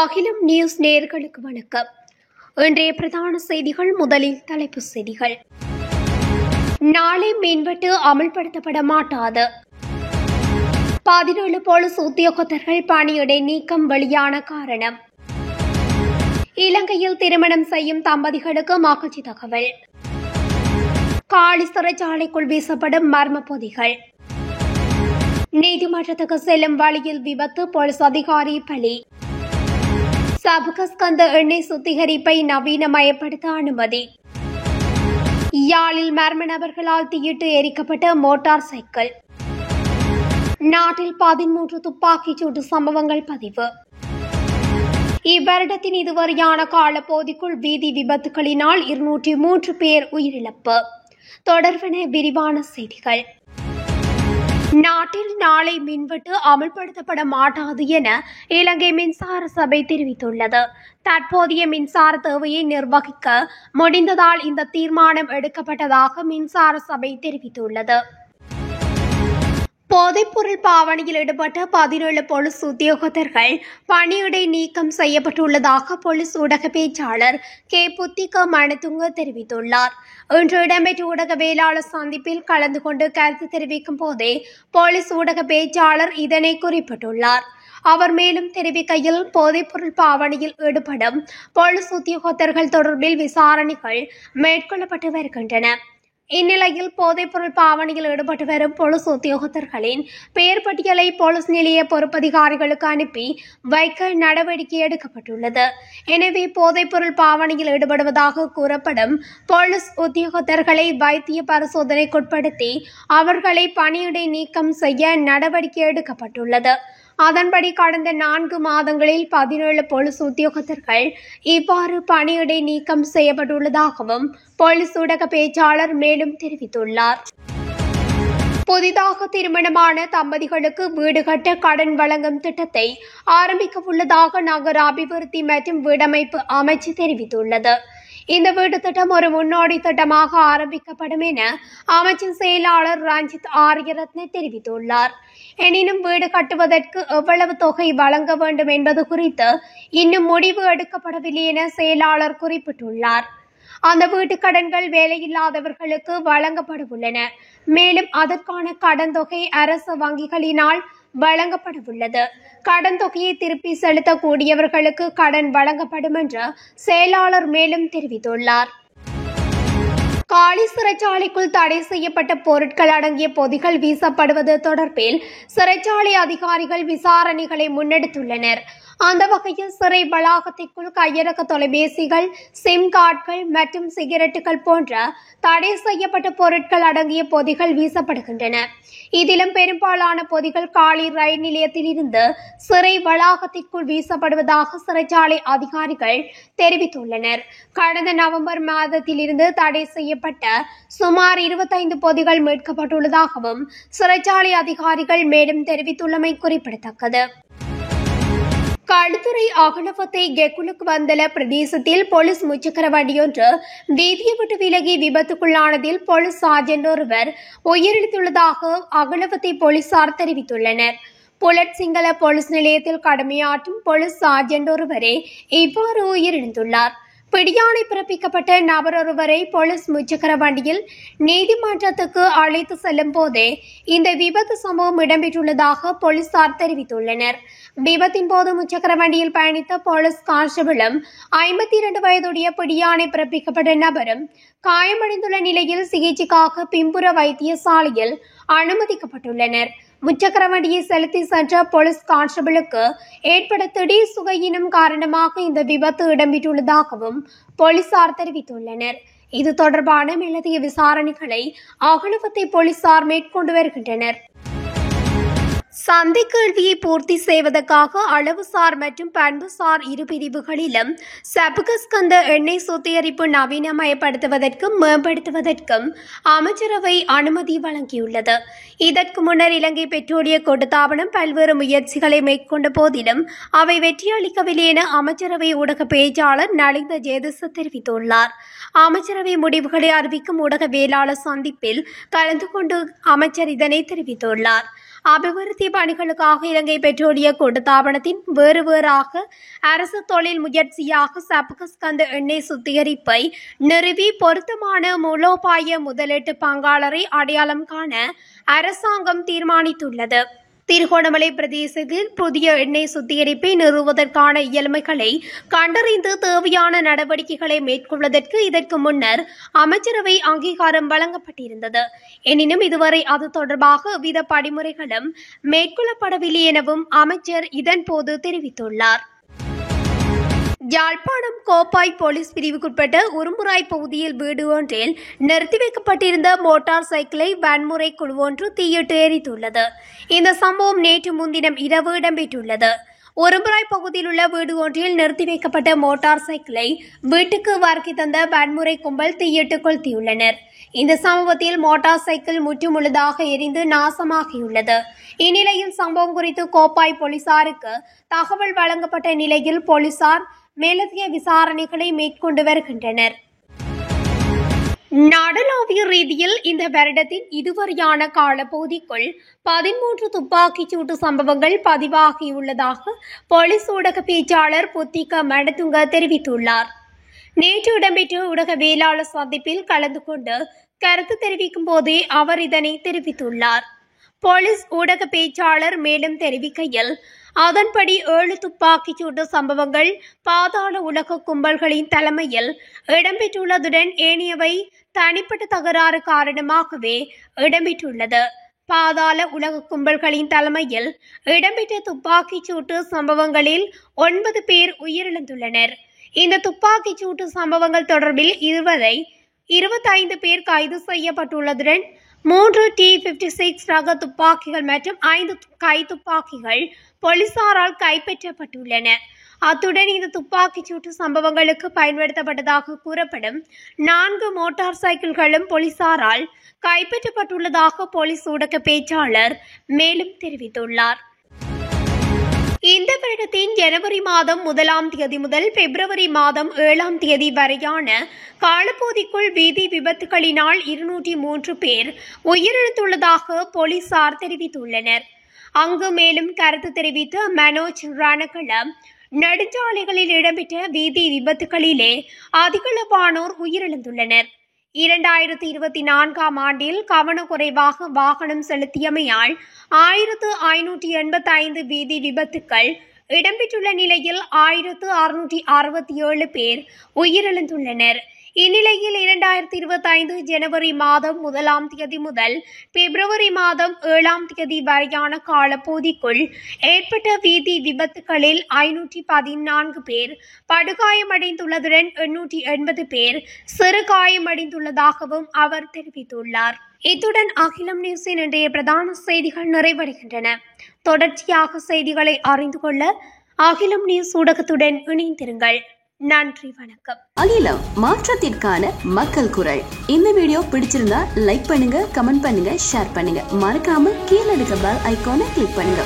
அகிலம் நியூஸ் நேயர்களுக்கு வணக்கம். இன்றைய பிரதான செய்திகள். முதலில் தலைப்புச் செய்திகள். நாளை மின்வெட்டு அமல்படுத்தப்பட மாட்டாது. 17 போலீஸ் உத்தியோகத்தர்கள் பணியிடை நீக்கம் வெளியான காரணம். இலங்கையில் திருமணம் செய்யும் தம்பதிகளுக்கு மகிழ்ச்சி தகவல். காலி சிறைச்சாலைக்குள் வீசப்படும் மர்ம பொதிகள். நீதிமன்றத்துக்கு செல்லும் வழியில் விபத்து, போலீஸ் அதிகாரி பலி. சபுகஸ்கந்த எண்ணெய் சுத்திகரிப்பை நவீனமயப்படுத்த அனுமதி. யாழில் மர்ம நபர்களால் தீயிட்டு எரிக்கப்பட்ட மோட்டார் சைக்கிள். நாட்டில் 13 துப்பாக்கிச் சூட்டு சம்பவங்கள் பதிவு. இவ்வருடத்தின் இதுவரையான காலப்பகுதிக்குள் வீதி விபத்துகளினால் 203 பேர் உயிரிழப்பு. தொடர்பான விரிவான செய்திகள். நாட்டில் நாளை மின்வெட்டு அமல்படுத்தப்பட மாட்டாது என இலங்கை மின்சார சபை தெரிவித்துள்ளது. தற்போதைய மின்சார தேவையை நிர்வகிக்க முடிந்ததால் இந்த தீர்மானம் எடுக்கப்பட்டதாக மின்சார சபை தெரிவித்துள்ளது. போதைப்பொருள் பாவனையில் ஈடுபட்ட 17 போலீஸ் உத்தியோகத்தர்கள் பணியிடை நீக்கம் செய்யப்பட்டுள்ளதாக போலீஸ் ஊடக பேச்சாளர் கே. புத்திக மணத்துங்க தெரிவித்துள்ளார். இன்று இடம்பெற்ற ஊடகவியலாளர் சந்திப்பில் கலந்து கொண்டு கருத்து தெரிவிக்கும் போதே போலீஸ் ஊடக பேச்சாளர் இதனை குறிப்பிட்டுள்ளார். அவர் மேலும் தெரிவிக்கையில், போதைப்பொருள் பாவனையில் ஈடுபடும் போலீஸ் உத்தியோகத்தர்கள் தொடர்பில் விசாரணைகள் மேற்கொள்ளப்பட்டு வருகின்றன. இந்நிலையில் போதைப்பொருள் பாவனையில் ஈடுபட்டு வரும் போலீஸ் உத்தியோகத்தர்களின் பெயர் பட்டியலை போலீஸ் நிலைய பொறுப்பதிகாரிகளுக்கு அனுப்பி வைக்க நடவடிக்கை எடுக்கப்பட்டுள்ளது. எனவே போதைப்பொருள் பாவனையில் ஈடுபடுவதாக கூறப்படும் போலீஸ் உத்தியோகத்தர்களை வைத்திய பரிசோதனைக்குட்படுத்தி அவர்களை பணியிடை நீக்கம் செய்ய நடவடிக்கை எடுக்கப்பட்டுள்ளது. அதன்படி கடந்த 4 மாதங்களில் 17 போலீஸ் உத்தியோகத்தர்கள் இவ்வாறு பணியிடை நீக்கம் செய்யப்பட்டுள்ளதாகவும் போலீஸ் ஊடக பேச்சாளர் மேலும் தெரிவித்துள்ளார். புதிதாக திருமணமான தம்பதிகளுக்கு வீடு கட்ட கடன் வழங்கும் திட்டத்தை ஆரம்பிக்க உள்ளதாக நகர அபிவிருத்தி மற்றும் வீடமைப்பு அமைச்சு தெரிவித்துள்ளது. இந்த வீட்டு திட்டம் ஒரு முன்னோடி திட்டமாக ஆரம்பிக்கப்படும் என அமைச்சின் செயலாளர் ரஞ்சித் ஆரியரத்ன தெரிவித்துள்ளார். எனினும் வீடு கட்டுவதற்கு எவ்வளவு தொகை வழங்க வேண்டும் என்பது குறித்து இன்னும் முடிவு எடுக்கப்படவில்லை என செயலாளர் குறிப்பிட்டுள்ளார். அந்த வீட்டு கடன்கள் வேலையில்லாதவர்களுக்கு வழங்கப்பட உள்ளன. மேலும் அதற்கான கடன் தொகை அரசு வங்கிகளினால் வழங்கப்பட உள்ளது. கடன் தொகையை திருப்பி செலுத்தக்கூடியவர்களுக்கு கடன் வழங்கப்படும் என்று செயலாளர் மேலும் தெரிவித்துள்ளார். காலி சிறைச்சாலைக்குள் தடை செய்யப்பட்ட பொருட்கள் அடங்கிய பொதிகள் வீசப்படுவது தொடர்பில் சிறைச்சாலை அதிகாரிகள் விசாரணைகளை முன்னெடுத்துள்ளனர். அந்த வகையில் சிறை வளாகத்திற்குள் கையடக்க தொலைபேசிகள், சிம் கார்டுகள் மற்றும் சிகரெட்டுகள் போன்ற தடை செய்யப்பட்ட பொருட்கள் அடங்கிய பொதிகள் வீசப்படுகின்றன. இதிலும் பெரும்பாலான பொதிகள் காலி ரயில் நிலையத்தில் இருந்து சிறை வளாகத்திற்குள் வீசப்படுவதாக சிறைச்சாலை அதிகாரிகள் தெரிவித்துள்ளனர். கடந்த நவம்பர் மாதத்தில் இருந்து தடை செய்யப்பட்ட சுமார் 25 பொதிகள் மீட்கப்பட்டுள்ளதாகவும் சிறைச்சாலை அதிகாரிகள் மேலும் தெரிவித்துள்ளமை குறிப்பிடத்தக்கது. களுத்துறை அகலவத்தை கெக்குலுக் வந்தல பிரதேசத்தில் போலீஸ் முச்சக்கர வண்டியொன்று வீதியை விட்டு விலகி விபத்துக்குள்ளானதில் போலீஸ் சார்ஜென்ட் ஒருவர் உயிரிழந்துள்ளதாக அகலவத்தை போலீசார் தெரிவித்துள்ளனர். புலட் சிங்கள போலீஸ் நிலையத்தில் கடமையாற்றும் போலீஸ் சார்ஜென்ட் ஒருவரே இவ்வாறு உயிரிழந்துள்ளார். பிடியாணை பிறப்பிக்கப்பட்ட நபர் ஒருவரை போலீஸ் முச்சக்கர வண்டியில் நீதிமன்றத்துக்கு அழைத்து செல்லும் போதே இந்த விபத்து சம்பவம் இடம்பெற்றுள்ளதாக போலீசார் தெரிவித்துள்ளனர். விபத்தின் போது முச்சக்கர வண்டியில் பயணித்த போலீஸ் கான்ஸ்டபிளும் 52 வயதுடைய பிடியாணை பிறப்பிக்கப்பட்ட நபரும் காயமடைந்துள்ள நிலையில் சிகிச்சைக்காக பின்புற வைத்தியசாலையில் அனுமதிக்கப்பட்டுள்ளனர். முச்சக்கர வண்டியை செலுத்தி சென்ற போலீஸ் கான்ஸ்டபிளுக்கு ஏற்பட்ட திடீர் சுகையினம் காரணமாக இந்த விபத்து இடம்பெற்றுள்ளதாகவும் போலீசார் தெரிவித்துள்ளனர். இது தொடர்பான மேலதிக விசாரணைகளை அகலவத்தை போலீசார் மேற்கொண்டு வருகின்றனர். சந்தை கேள்வியை பூர்த்தி செய்வதற்காக அளவுசார் மற்றும் பண்புசார் இரு பிரிவுகளிலும் சபுகஸ்கந்த எண்ணெய் சுத்திகரிப்பு நவீனமயப்படுத்துவதற்கும் மேம்படுத்துவதற்கும் அமைச்சரவை அனுமதி வழங்கியுள்ளது. இதற்கு முன்னர் இலங்கை பெட்ரோலிய கூட்டுத்தாபனம் பல்வேறு முயற்சிகளை மேற்கொண்ட போதிலும் அவை வெற்றியளிக்கவில்லை என அமைச்சரவை ஊடக பேச்சாளர் நலிந்த ஜேதிச தெரிவித்துள்ளார். அமைச்சரவை முடிவுகளை அறிவிக்கும் ஊடகவியலாளர் சந்திப்பில் கலந்து கொண்டு அமைச்சர் இதனை தெரிவித்துள்ளார். அபிவிருத்தி பணிகளுக்காக இலங்கை பெட்ரோலிய கூட்டுத்தாபனத்தின் வேறாக அரசு தொழில் முயற்சியாக சப்கஸ்கந்த எண்ணெய் சுத்திகரிப்பை நிறுவி பொருத்தமான மூலோபாய முதலீட்டு பங்காளரை அடையாளம் காண அரசாங்கம் தீர்மானித்துள்ளது. திருகோணமலை பிரதேசத்தில் புதிய எண்ணெய் சுத்திகரிப்பை நிறுவுவதற்கான இயலுமைகளை கண்டறிந்து தேவையான நடவடிக்கைகளை மேற்கொள்வதற்கு இதற்கு முன்னர் அமைச்சரவை அங்கீகாரம் வழங்கப்பட்டிருந்தது. எனினும் இதுவரை அது தொடர்பாக எவ்வித படிமுறைகளும் மேற்கொள்ளப்படவில்லை எனவும் அமைச்சர் இதன்போது தெரிவித்துள்ளார். யாழ்ப்பாணம் கோப்பாய் போலீஸ் பிரிவுக்குட்பட்ட உரும்புராய் பகுதியில் வீடு ஒன்றில் நிறுத்தி வைக்கப்பட்டிருந்த மோட்டார் சைக்கிளை வன்முறை குழு ஒன்று தீயிட்டு எரித்துள்ளது. இந்த சம்பவம் நேற்று முன்தினம் இரவு இடம்பெற்றுள்ளது. உரும்புராய் பகுதியில் உள்ள வீடு ஒன்றில் நிறுத்தி வைக்கப்பட்ட மோட்டார் சைக்கிளை வீட்டுக்கு வருகை தந்த வன்முறை கும்பல் தீயிட்டு கொளுத்தியுள்ளனர். இந்த சம்பவத்தில் மோட்டார் சைக்கிள் முற்றுமுழுதாக எரிந்து நாசமாகியுள்ளது. இந்நிலையில் சம்பவம் குறித்து கோப்பாய் போலீசாருக்கு தகவல் வழங்கப்பட்ட நிலையில் போலீசார் மேலதிக விசாரணைகளை மேற்கொண்டு வருகின்றனர். நாடளாவிய ரீதியில் இந்த வருடத்தின் இதுவரையான காலப்பகுதிக்குள் 13 துப்பாக்கிச் சூட்டு சம்பவங்கள் பதிவாகியுள்ளதாக போலீஸ் ஊடக பேச்சாளர் புத்திக மடதுங்க தெரிவித்துள்ளார். நேற்று இடம்பெற்ற ஊடகவியலாளர் சந்திப்பில் கலந்து கொண்டு கருத்து தெரிவிக்கும் போதே அவர் இதனை தெரிவித்துள்ளார். போலீஸ் ஊடக பேச்சாளர் மேலும் தெரிவிக்கையில், அதன்படி 7 துப்பாக்கிச் சூட்டு சம்பவங்கள் பாதாள உலக கும்பல்களின் தலைமையில் இடம்பெற்றுள்ளதுடன் ஏனையவை தனிப்பட்ட தகராறு காரணமாகவே இடம்பெற்றுள்ளது. பாதாள உலக கும்பல்களின் தலைமையில் இடம்பெற்ற துப்பாக்கிச் சூட்டு சம்பவங்களில் 9 பேர் உயிரிழந்துள்ளனர். இந்த துப்பாக்கிச் சூட்டு சம்பவங்கள் தொடர்பில் இதுவரை 25 பேர் கைது செய்யப்பட்டுள்ளதுடன் 3 T56 ரக துப்பாக்கிகள் மற்றும் 5 கைத்துப்பாக்கிகள் போலீசாரால் கைப்பற்றப்பட்டுள்ளன. அத்துடன் இந்த துப்பாக்கிச் சூட்டு சம்பவங்களுக்கு பயன்படுத்தப்பட்டதாக கூறப்படும் 4 மோட்டார் சைக்கிள்களும் போலீசாரால் கைப்பற்றப்பட்டுள்ளதாக போலீஸ் ஊடக பேச்சாளர் மேலும் தெரிவித்துள்ளார். இந்த வருடத்தின் ஜனவரி மாதம் 1ஆம் தேதி முதல் பிப்ரவரி மாதம் 7ஆம் தேதி வரையான காலப்பகுதிக்குள் வீதி விபத்துகளினால் 203 பேர் உயிரிழந்துள்ளதாக போலீசார் தெரிவித்துள்ளனர். அங்கு மேலும் கருத்து தெரிவித்த மனோஜ் ரணகலம், நெடுஞ்சாலைகளில் இடம்பெற்ற வீதி விபத்துகளிலே அதிகளவானோர் உயிரிழந்துள்ளனர். 2024ஆம் ஆண்டில் கவனக்குறைவாக வாகனம் செலுத்தியமையால் 1585 வீதி விபத்துக்கள் இடம்பெற்றுள்ள நிலையில் 1667 பேர் உயிரிழந்துள்ளனர். இந்நிலையில் 2025 ஜனவரி மாதம் 1ஆம் தேதி முதல் பிப்ரவரி மாதம் 7ஆம் தேதி வரையான காலப்பகுதிக்குள் ஏற்பட்ட வீதி விபத்துகளில் 514 பேர் படுகாயமடைந்துள்ளதுடன் 880 பேர் சிறு காயமடைந்துள்ளதாகவும் அவர் தெரிவித்துள்ளார். இத்துடன் அகிலம் நியூஸின் இன்றைய பிரதான செய்திகள் நிறைவடைகின்றன. தொடர்ச்சியாக செய்திகளை அறிந்து கொள்ள அகிலம் நியூஸ் ஊடகத்துடன் இணைந்திருங்கள். நன்றி, வணக்கம். அகிலம், மாற்றத்திற்கான மக்கள் குரல். இந்த வீடியோ பிடிச்சிருந்தா லைக் பண்ணுங்க, கமெண்ட் பண்ணுங்க, ஷேர் பண்ணுங்க. மறக்காம கீழே இருக்க பெல் ஐகானை கிளிக் பண்ணுங்க.